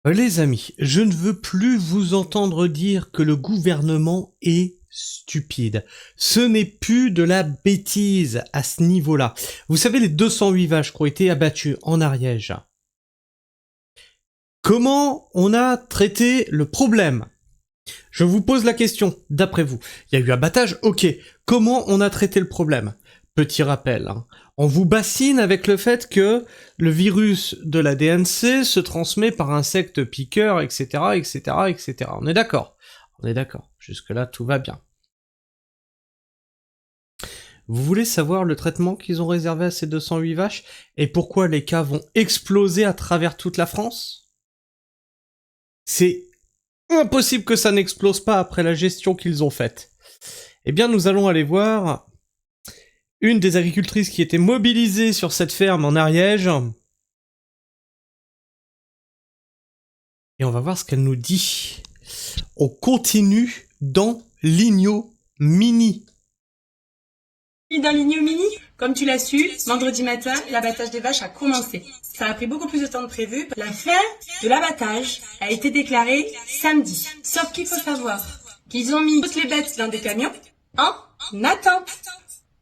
Les amis, je ne veux plus vous entendre dire que le gouvernement est stupide. Ce n'est plus de la bêtise à ce niveau-là. Vous savez, les 208 vaches qui ont été abattues en Ariège. Comment on a traité le problème? Je vous pose la question, d'après vous. Il y a eu abattage, ok. Comment on a traité le problème? Petit rappel, hein. On vous bassine avec le fait que le virus de la DNC se transmet par insectes piqueurs, etc., etc., etc. On est d'accord? On est d'accord. Jusque-là, tout va bien. Vous voulez savoir le traitement qu'ils ont réservé à ces 208 vaches et pourquoi les cas vont exploser à travers toute la France? C'est impossible que ça n'explose pas après la gestion qu'ils ont faite. Eh bien, nous allons aller voir une des agricultrices qui était mobilisée sur cette ferme en Ariège. Et on va voir ce qu'elle nous dit. On continue dans l'ignominie. Dans l'ignominie, comme tu l'as su, vendredi matin, l'abattage des vaches a commencé. Ça a pris beaucoup plus de temps que prévu. La fin de l'abattage a été déclarée samedi. Sauf qu'il faut savoir qu'ils ont mis toutes les bêtes dans des camions en attente.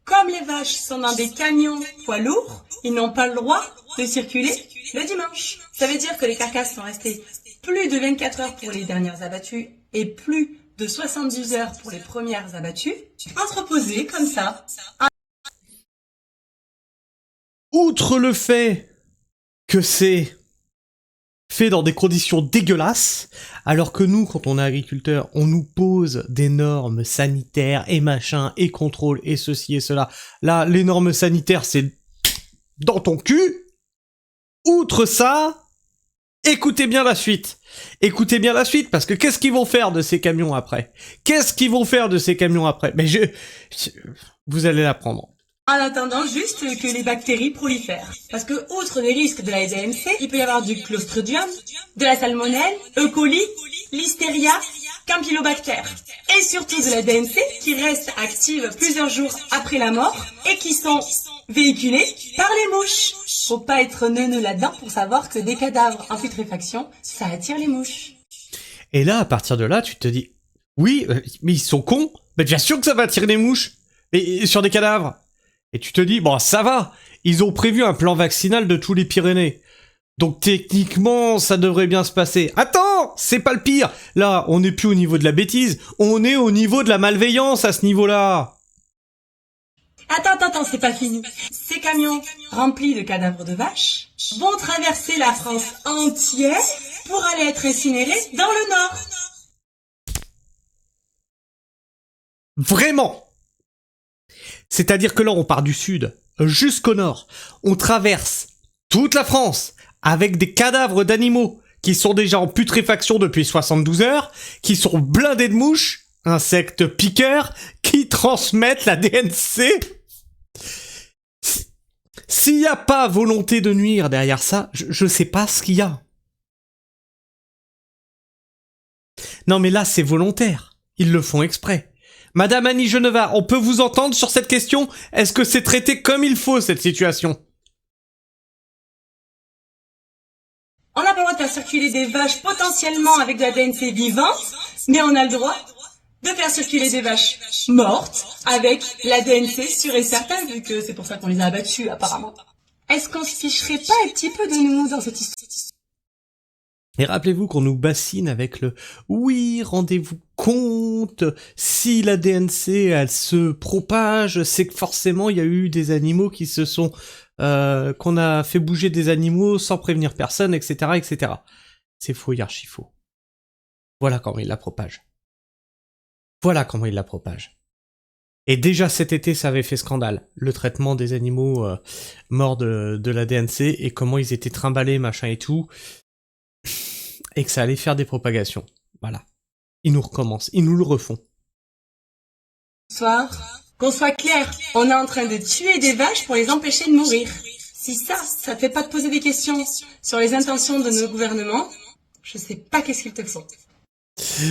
Comme les vaches sont dans des camions poids lourds, ils n'ont pas le droit de circuler le dimanche. Ça veut dire que les carcasses sont restées plus de 24 heures pour les dernières abattues et plus de 72 heures pour les premières abattues, entreposées comme ça. Outre le fait que c'est fait dans des conditions dégueulasses, alors que nous, quand on est agriculteur, on nous pose des normes sanitaires et machin, et contrôle, et ceci et cela. Là, les normes sanitaires, c'est dans ton cul. Outre ça, écoutez bien la suite. Écoutez bien la suite, parce que qu'est-ce qu'ils vont faire de ces camions après? Qu'est-ce qu'ils vont faire de ces camions après? Mais vous allez l'apprendre. En attendant juste que les bactéries prolifèrent. Parce que, outre les risques de la DNC, il peut y avoir du Clostridium, de la salmonelle, E. coli, listeria, campylobacter. Et surtout de la DNC qui reste active plusieurs jours après la mort et qui sont véhiculées par les mouches. Faut pas être neuneux là-dedans pour savoir que des cadavres en putréfaction, ça attire les mouches. Et là, à partir de là, tu te dis, oui, mais ils sont cons. Mais bien sûr que ça va attirer des mouches. Et sur des cadavres. Et tu te dis, bon, ça va, ils ont prévu un plan vaccinal de tous les Pyrénées. Donc techniquement, ça devrait bien se passer. Attends, c'est pas le pire. Là, on n'est plus au niveau de la bêtise, on est au niveau de la malveillance à ce niveau-là. Attends, c'est pas fini. Ces camions remplis de cadavres de vaches vont traverser la France entière pour aller être incinérés dans le Nord. Vraiment. C'est-à-dire que là, on part du sud jusqu'au nord. On traverse toute la France avec des cadavres d'animaux qui sont déjà en putréfaction depuis 72 heures, qui sont blindés de mouches, insectes piqueurs, qui transmettent la DNC. S'il n'y a pas volonté de nuire derrière ça, je sais pas ce qu'il y a. Non mais là, c'est volontaire. Ils le font exprès. Madame Annie Genevard, on peut vous entendre sur cette question? Est-ce que c'est traité comme il faut, cette situation? On n'a pas le droit de faire circuler des vaches potentiellement avec de la DNC vivante, mais on a le droit de faire circuler des vaches mortes avec la DNC sûre et certain, vu que c'est pour ça qu'on les a abattues apparemment. Est-ce qu'on se ficherait pas un petit peu de nous dans cette histoire? Et rappelez-vous qu'on nous bassine avec le « oui, rendez-vous compte, si la DNC, elle se propage, c'est que forcément il y a eu des animaux qui se sont... qu'on a fait bouger des animaux sans prévenir personne, etc. etc. » C'est faux et archi faux. Voilà comment il la propage. Voilà comment il la propage. Et déjà cet été, ça avait fait scandale, le traitement des animaux morts de la DNC, et comment ils étaient trimballés, machin et tout... et que ça allait faire des propagations. Voilà. Ils nous recommencent, ils nous le refont. Qu'on soit clair, on est en train de tuer des vaches pour les empêcher de mourir. Si ça te fait pas te poser des questions sur les intentions de nos gouvernements, je sais pas qu'est-ce qu'il te faut.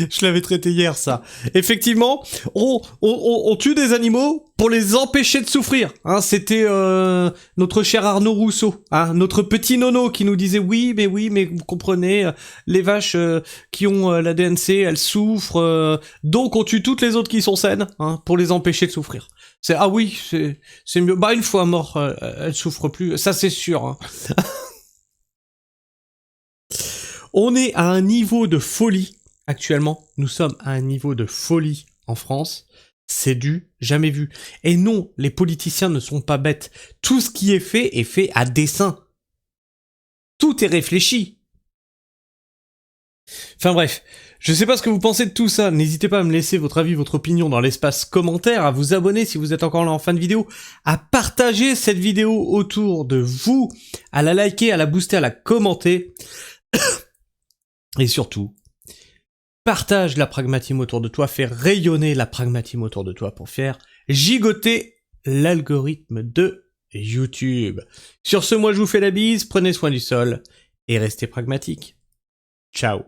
Je l'avais traité hier, ça. Effectivement, on tue des animaux pour les empêcher de souffrir. Hein, c'était notre cher Arnaud Rousseau, hein, notre petit nono qui nous disait oui, mais vous comprenez, les vaches qui ont la DNC, elles souffrent, donc on tue toutes les autres qui sont saines, hein, pour les empêcher de souffrir. Ah oui, c'est mieux. Bah une fois mort, elles souffrent plus, ça c'est sûr. Hein. On est à un niveau de folie. Actuellement, nous sommes à un niveau de folie en France. C'est du jamais vu. Et non, les politiciens ne sont pas bêtes. Tout ce qui est fait à dessein. Tout est réfléchi. Enfin bref, je sais pas ce que vous pensez de tout ça. N'hésitez pas à me laisser votre avis, votre opinion dans l'espace commentaire, à vous abonner si vous êtes encore là en fin de vidéo, à partager cette vidéo autour de vous, à la liker, à la booster, à la commenter. Et surtout, partage la pragmatisme autour de toi, fais rayonner la pragmatisme autour de toi pour faire gigoter l'algorithme de YouTube. Sur ce, moi je vous fais la bise, prenez soin du sol et restez pragmatiques. Ciao.